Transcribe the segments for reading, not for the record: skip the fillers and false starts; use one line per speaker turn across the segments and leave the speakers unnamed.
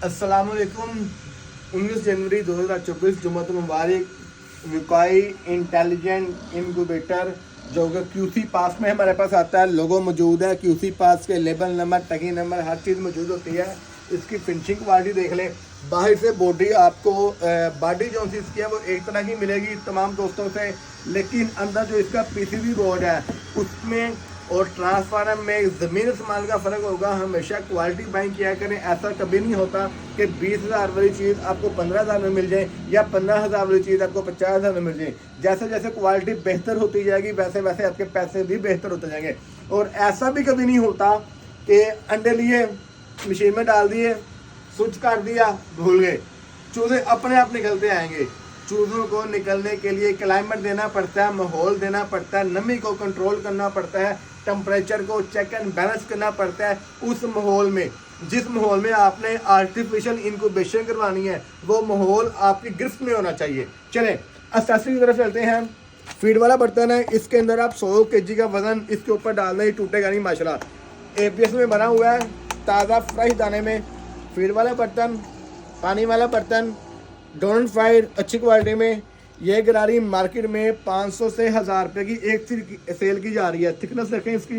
अस्सलामुअलैकुम। 19 जनवरी 2024 जुम्मत मुबारक। विकाई intelligent incubator जो कि क्यूसी पास में हमारे पास आता है, लोगो मौजूद है, क्यूसी पास के लेबल नंबर, टैगिंग नंबर, हर चीज़ मौजूद होती है। इसकी फिनिशिंग क्वालिटी देख लें। बाहर से बॉडी आपको बॉडी जो सी इसकी है वो एक तरह की मिलेगी तमाम दोस्तों से, लेकिन अंदर जो इसका पीसीबी बोर्ड है उसमें और ट्रांसफार्मर में ज़मीन इस्तेमाल का फ़र्क होगा। हमेशा क्वालिटी बाइंग किया करें। ऐसा कभी नहीं होता कि 20,000 वाली चीज़ आपको 15,000 में मिल जाए या 15,000 वाली चीज़ आपको 50,000 में मिल जाए। जैसे जैसे क्वालिटी बेहतर होती जाएगी वैसे वैसे आपके पैसे भी बेहतर होते जाएंगे। और ऐसा भी कभी नहीं होता कि अंडे लिए मशीन में डाल दिए, स्विच कर दिया, भूल गए, चूज़े अपने आप निकलते आएंगे। चूज़ों को निकलने के लिए क्लाइमेट देना पड़ता है, माहौल देना पड़ता है, नमी को कंट्रोल करना पड़ता है, टेम्परेचर को चेक एंड बैलेंस करना पड़ता है। उस माहौल में, जिस माहौल में आपने आर्टिफिशियल इंक्यूबेशन करवानी है, वो माहौल आपकी गिरफ्त में होना चाहिए। चलें एक्सेसरी की तरफ चलते हैं। फीड वाला बर्तन है, इसके अंदर आप 100 kg का वजन इसके ऊपर डालना ही टूटेगा नहीं माशाल्लाह। ABS में बना हुआ है, ताज़ा फ्रेश दाने में। फीड वाला बर्तन, पानी वाला बर्तन, डोनट फाइड अच्छी क्वालिटी में। ये गरारी मार्केट में 500 से 1000 रुपये की एक सेल की जा रही है। थिकनेस देखें इसकी।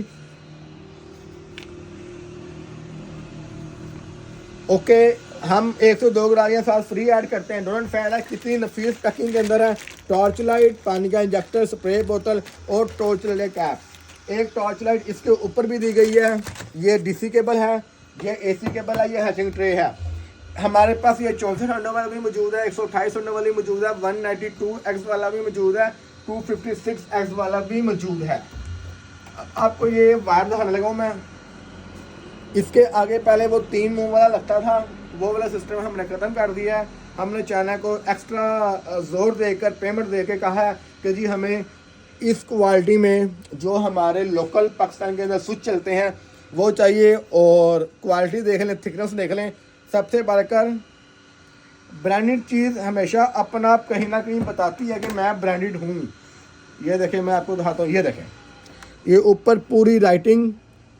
ओके, हम 102 गरारियाँ साथ फ्री ऐड करते हैं। डोनट फाइड है, कितनी नफीस पैकिंग के अंदर है। टॉर्च लाइट, पानी का इंजेक्टर, स्प्रे बोतल और टॉर्च लाइट कैप। एक टॉर्च लाइट इसके ऊपर भी दी गई है। ये DC केबल है, ये AC केबल है, ये हैचिंग ट्रे है। हमारे पास ये 64 अंडों वाला भी मौजूद है, 128 अंडों वाली मौजूद है, 192X वाला भी मौजूद है, 256X वाला भी मौजूद है। आपको ये वायर दिखाने लगा हूँ मैं। इसके आगे पहले वो 3 मुंह वाला लगता था, वो वाला सिस्टम हमने ख़त्म कर दिया है। हमने चाइना को एक्स्ट्रा जोर देकर पेमेंट दे के कहा है कि जी हमें इस क्वालिटी में जो हमारे लोकल पाकिस्तान के अंदर स्विच चलते हैं वो चाहिए। और क्वालिटी देख लें, थिकनेस देख लें। सबसे बढ़कर ब्रांडेड चीज़ हमेशा अपना आप कहीं ना कहीं बताती है कि मैं ब्रांडेड हूँ। ये देखें, मैं आपको दिखाता हूँ। ये देखें, ये ऊपर पूरी राइटिंग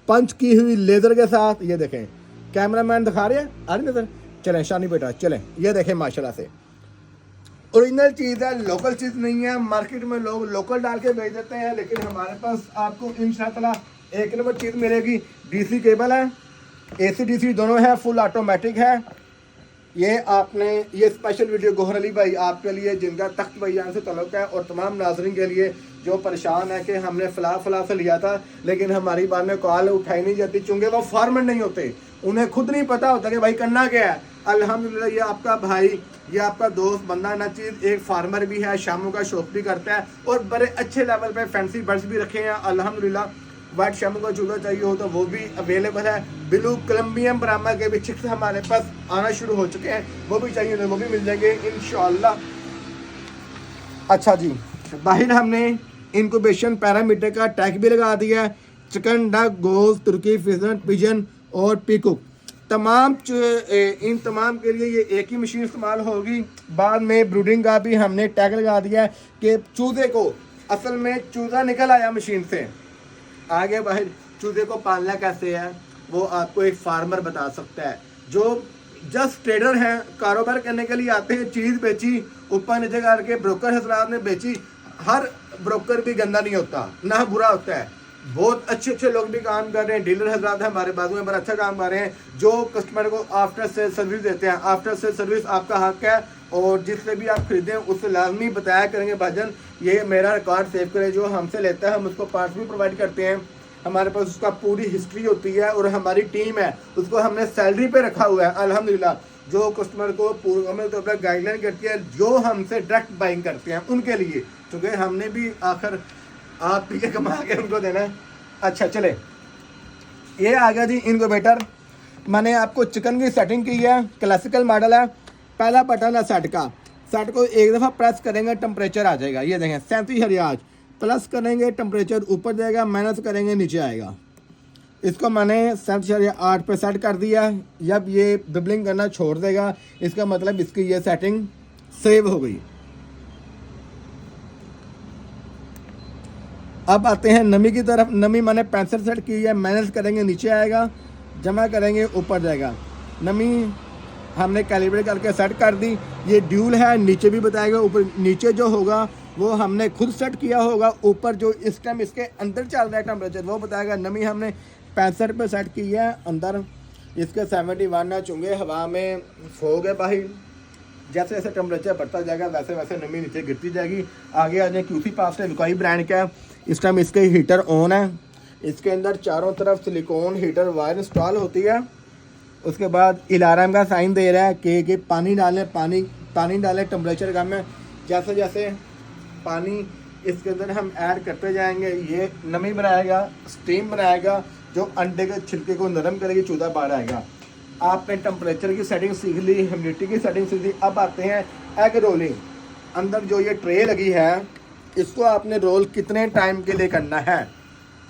पंच की हुई लेज़र के साथ। ये देखें, कैमरामैन दिखा रहे हैं, आ रही नज़र? चलें शानी बेटा, चलें। ये देखें माशाल्लाह से ओरिजिनल चीज़ है, लोकल चीज़ नहीं है। मार्केट में लोग लोकल डाल के बेच देते हैं, लेकिन हमारे पास आपको इंशाअल्लाह एक नंबर चीज़ मिलेगी। DC केबल है, AC DC दोनों है, फुल ऑटोमेटिक है। ये आपने ये स्पेशल वीडियो गोहर अली भाई आपके लिए, जिनका तख्त भाईजान से तल्लुक़ है, और तमाम नाज़रीन के लिए जो परेशान है कि हमने फ़ला से लिया था लेकिन हमारी बात में कॉल उठाई नहीं जाती, चूँकि वो फार्मर नहीं होते, उन्हें खुद नहीं पता होता कि भाई करना क्या है। अल्हम्दुलिल्लाह ये आपका भाई, ये आपका दोस्त बंदा ना चीज़ एक फार्मर भी है, शामों का शौक भी करता है और बड़े अच्छे लेवल पे फैंसी बर्ड्स भी रखे हैं अल्हम्दुलिल्लाह। वाइट शामों का चूजा चाहिए हो तो वो भी अवेलेबल है। ब्लू कोलंबियन ब्राह्मा के भी चिक्स हमारे पास आना शुरू हो चुके हैं, वो भी चाहिए तो वो भी मिल जाएंगे इंशाअल्लाह। अच्छा जी, बाहर हमने इंक्यूबेशन पैरामीटर का टैग भी लगा दिया है। चिकन, डक, गोश्त, तुर्की, फिजन, पिजन और पीकुक इन तमाम के लिए ये एक ही मशीन इस्तेमाल होगी। बाद में ब्रूडिंग का भी हमने टैग लगा दिया है कि चूजे को, असल में चूज़ा निकल आया मशीन से, आगे बाहर चूजे को पालना कैसे है वो आपको एक फार्मर बता सकता है। जो जस्ट ट्रेडर हैं, कारोबार करने के लिए आते हैं, चीज़ बेची, ऊपर नीचे करके ब्रोकर हजरात ने बेची। हर ब्रोकर भी गंदा नहीं होता, ना बुरा होता है। बहुत अच्छे अच्छे लोग भी काम कर रहे हैं, डीलर हजरात हैं हमारे बाजू में, बड़ा अच्छा काम कर रहे हैं, जो कस्टमर को आफ्टर सेल सर्विस देते हैं। आफ्टर सेल सर्विस आपका हक है, और जिससे भी आप खरीदें उससे लाजमी बताया करेंगे भाजन ये मेरा रिकॉर्ड सेव करें। जो हमसे लेता है हम उसको पार्ट्स भी प्रोवाइड करते हैं, हमारे पास उसका पूरी हिस्ट्री होती है, और हमारी टीम है उसको हमने सैलरी पे रखा हुआ है अल्हम्दुलिल्लाह। जो कस्टमर को पूर्ण तौर पर गाइडलाइन करती है, जो हमसे डायरेक्ट बाइंग करते हैं उनके लिए, क्योंकि हमने भी आखिर आप भी कमा के उनको देना है। अच्छा चले, ये आ गया जी इनक्यूबेटर। मैंने आपको चिकन की सेटिंग की है, क्लासिकल मॉडल है। पहला बटन है सेट का, सेट को एक दफ़ा प्रेस करेंगे टेम्परेचर आ जाएगा। ये देखें 37 रियाज, प्लस करेंगे टेम्परेचर ऊपर जाएगा, माइनस करेंगे नीचे आएगा। इसको मैंने 7.8 पे सेट कर दिया। जब ये बिबलिंग करना छोड़ देगा इसका मतलब इसकी ये सेटिंग सेव हो गई। अब आते हैं नमी की तरफ। नमी मैंने 65 सेट की है, माइनस करेंगे नीचे आएगा, जमा करेंगे ऊपर जाएगा। नमी हमने कैलिब्रेट करके सेट कर दी। ये ड्यूल है, नीचे भी बताएगा, ऊपर नीचे जो होगा वो हमने खुद सेट किया होगा, ऊपर जो इस टाइम इसके अंदर चल रहा है टेम्परेचर वो बताएगा। नमी हमने 65 पे सेट की है, अंदर इसके 71 है, चूँकि हवा में फोग है बाहर। जैसे जैसे टेम्परेचर बढ़ता जाएगा वैसे वैसे नमी नीचे गिरती जाएगी। आगे आ जाए क्यूसी पास है, विकोई ब्रांड का है। इस टाइम इसके हीटर ऑन है, इसके अंदर चारों तरफ सिलिकॉन हीटर वायर इंस्टॉल होती है। उसके बाद अलार्म का साइन दे रहा है कि पानी डालें, पानी डालें, टेम्परेचर कम है। जैसे जैसे पानी इसके अंदर हम ऐड करते जाएंगे ये नमी बनाएगा, स्टीम बनाएगा, जो अंडे के छिलके को नरम करेगी, चूल्हा बाहर आएगा। आपने टेम्परेचर की सेटिंग सीख ली, ह्यूमिडिटी की सेटिंग सीख ली। अब आते हैं एग रोलिंग। अंदर जो ये ट्रे लगी है इसको आपने रोल कितने टाइम के लिए करना है।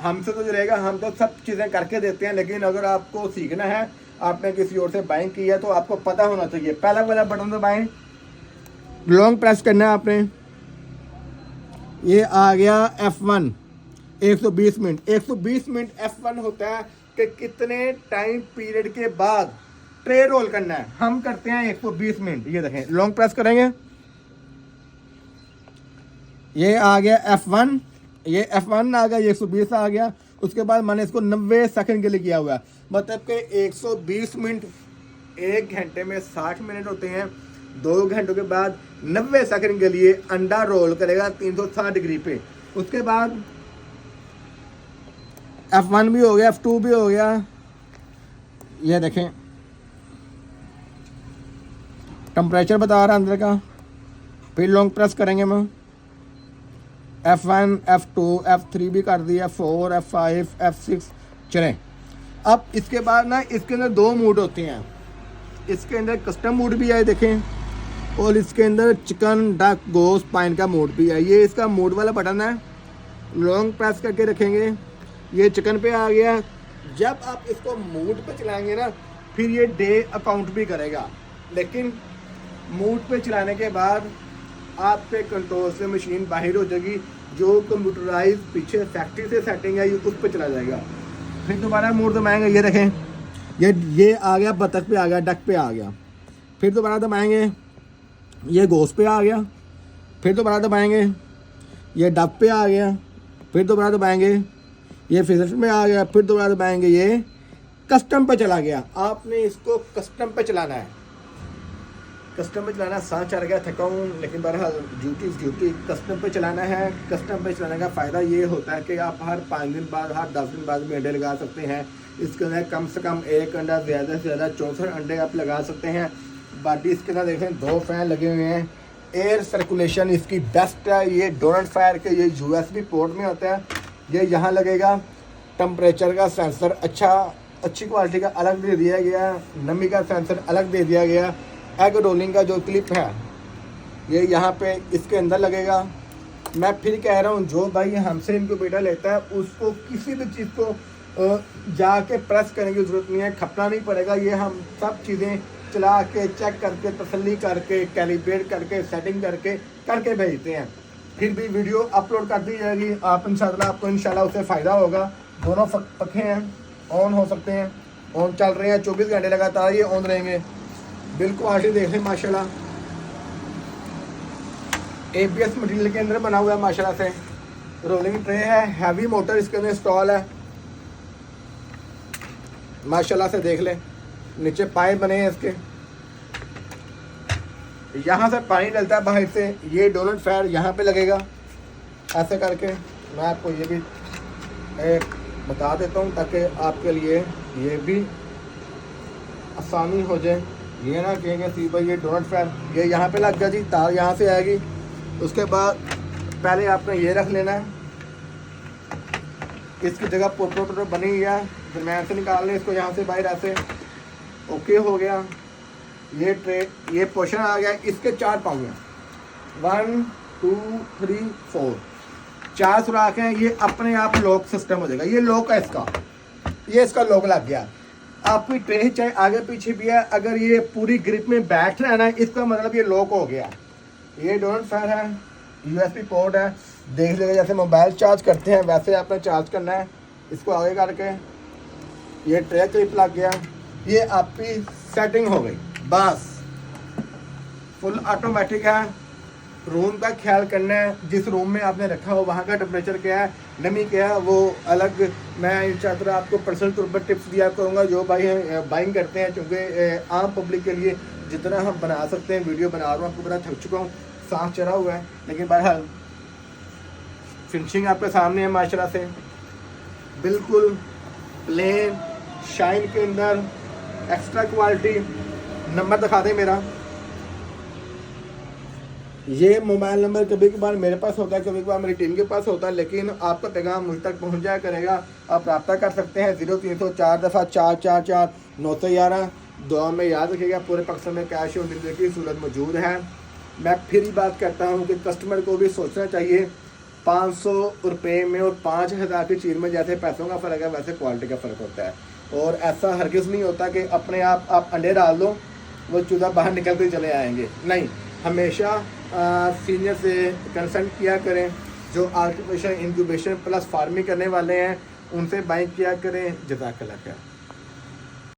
हमसे तो जो रहेगा, हम तो सब चीज़ें करके देते हैं, लेकिन अगर आपको सीखना है, आपने किसी और से बाइंग की है तो आपको पता होना चाहिए। पहला वाला बटन दबाएं, लॉन्ग प्रेस करना है आपने। ये आ गया F1, 120 मिनट। 120 मिनट F1 होता है कि कितने टाइम पीरियड के बाद ट्रे रोल करना है। हम करते हैं 120 मिनट। ये देखें, लॉन्ग प्रेस करेंगे, ये आ गया F1, ये F1 आ गया, ये 120 आ गया। उसके बाद मैंने इसको 90 सेकंड के लिए किया हुआ है, मतलब कि 120 मिनट 1 घंटे में 60 मिनट होते हैं। 2 घंटों के बाद 90 सेकंड के लिए अंडा रोल करेगा 360 डिग्री पे। उसके बाद F1 भी हो गया, F2 भी हो गया। ये देखें टेम्परेचर बता रहा है अंदर का। फिर लॉन्ग प्रेस करेंगे हम, F1, F2, F3 भी कर दिया, F4, F5, F6 चलें। अब इसके बाद ना इसके अंदर 2 मूड होते हैं। इसके अंदर कस्टम मूड भी है देखें, और इसके अंदर चिकन, डक, गोश्त, पाइन का मूड भी है। ये इसका मूड वाला बटन है, लॉन्ग प्रेस करके रखेंगे, ये चिकन पे आ गया। जब आप इसको मूड पे चलाएंगे ना, फिर ये डे अकाउंट भी करेगा, लेकिन मूड पे चलाने के बाद आपके कंट्रोल से मशीन बाहर हो जाएगी। जो कंप्यूटराइज पीछे फैक्ट्री से सेटिंग है ये उस पर चला जाएगा। फिर दोबारा मूड दबाएंगे, ये देखें ये आ गया, बतख पे आ गया, डक पे आ गया। फिर दोबारा दबाएंगे, ये गोश्त पे आ गया। फिर दोबारा दबाएंगे, ये डक पे आ गया। फिर दोबारा दबाएंगे, ये फिशर्स में आ गया। फिर दोबारा दबाएंगे, ये कस्टम पे चला गया। आपने इसको कस्टम पे चलाना है। कस्टम पे चलाना, सांस चढ़ गया, थका हूँ, लेकिन बहरहाल ड्यूटी कस्टम पे चलाना है। कस्टम पे चलाने का फ़ायदा ये होता है कि आप हर 5 दिन बाद, हर 10 दिन बाद भी अंडे लगा सकते हैं। इसके अंदर कम से कम 1 अंडा, ज़्यादा से ज़्यादा 64 अंडे आप लगा सकते हैं। बाकी इसके अंदर देखें 2 फैन लगे हुए हैं। एयर सर्कुलेशन इसकी बेस्ट है। ये डोनट फायर के ये USB पोर्ट में होता है, ये यहाँ लगेगा। टेम्परेचर का सेंसर अच्छी क्वालिटी का अलग दे दिया गया, नमी का सेंसर अलग दे दिया गया। एग रोलिंग का जो क्लिप है ये यहाँ पे इसके अंदर लगेगा। मैं फिर कह रहा हूँ, जो भाई हमसे इनक्यूबेटर लेता है उसको किसी भी चीज़ को जाके प्रेस करने की ज़रूरत नहीं है, खपना नहीं पड़ेगा। ये हम सब चीज़ें चला के, चेक करके, तसल्ली करके, कैलिब्रेट करके, सेटिंग करके भेजते हैं। फिर भी वीडियो अपलोड कर दी जाएगी, आप इंशाल्लाह आपको इंशाल्लाह उससे फ़ायदा होगा। दोनों पखे हैं, ऑन हो सकते हैं, ऑन चल रहे हैं 24 घंटे लगातार ये ऑन रहेंगे। बिल्कुल क्वालिटी देख लें माशाल्लाह। ABS मटेरियल के अंदर बना हुआ है माशाल्लाह से। रोलिंग ट्रे है, हैवी मोटर इसके अंदर इंस्टॉल है माशाल्लाह से। देख लें नीचे पाइप बने हैं इसके, यहाँ से पानी डलता है बाहर से। ये डोनट फायर यहाँ पे लगेगा ऐसे करके। मैं आपको ये भी बता देता हूँ ताकि आपके लिए ये भी आसानी हो जाए। ये ना कहेंगे सी भाई ये डोनट फायर, ये यहाँ पे लग गया जी, तार यहाँ से आएगी। उसके बाद पहले आपने ये रख लेना है, इसकी जगह पोटो बनी हुई है, दरम्यान से निकाल लें इसको यहाँ से बाहर ऐसे। ओके हो गया। ये ट्रे, ये पोर्शन आ गया। इसके 4 पाँव हैं, 1 2 3 4, 4 सुराख हैं। ये अपने आप लॉक सिस्टम हो जाएगा। ये लॉक है इसका, ये इसका लॉक लग गया। आपकी ट्रे चाहे आगे पीछे भी है, अगर ये पूरी ग्रिप में बैठ रहा है ना, इसका मतलब ये लॉक हो गया। ये डोनट फायर है, USB पोर्ट है। देख लीजिए जैसे मोबाइल चार्ज करते हैं वैसे आपने चार्ज करना है। इसको आगे करके ये ट्रे क्लिप लग गया, ये आपकी सेटिंग हो गई। बस फुल ऑटोमेटिक है। रूम का ख्याल करना है, जिस रूम में आपने रखा हो वहाँ का टेम्परेचर क्या है, नमी क्या है, वो अलग मैं इंशाअल्लाह आपको पर्सनल तौर पर टिप्स दिया करूँगा जो भाई बाइंग करते हैं, क्योंकि आम पब्लिक के लिए जितना हम बना सकते हैं वीडियो बना रहा हूँ, आपको बड़ा थक चुका हूँ, सांस चढ़ा हुआ है, लेकिन बहरहाल फिनिशिंग आपके सामने है माशाल्लाह से, बिल्कुल प्लेन शाइन के अंदर एक्स्ट्रा क्वालिटी। नंबर दिखा दें मेरा, ये मोबाइल नंबर कभी कभार मेरे पास होता है, कभी कभार मेरी टीम के पास होता है, लेकिन आपका पैगाम मुझ तक पहुंच जाया करेगा। आप रब्ता कर सकते हैं 0304 दफ़ा 444 911। दुआ में याद रखिएगा, पूरे पाकिस्तान में कैश ऑन डिलीवरी की सहूलत मौजूद है। मैं फिर ही बात करता हूँ कि कस्टमर को भी सोचना चाहिए, 500 रुपये में और 5000 की चीज़ में जैसे पैसों का फ़र्क है वैसे क्वालिटी का फ़र्क होता है। और ऐसा हरगिज़ नहीं होता कि अपने आप अंडे डाल दो वो चूज़ा बाहर निकल के चले आएंगे, नहीं, हमेशा सीनियर से कंसल्ट किया करें, जो आर्टिफिशियल इंक्यूबेशन प्लस फार्मिंग करने वाले हैं उनसे बाइंग किया करें। जज़ाकल्लाह खैर।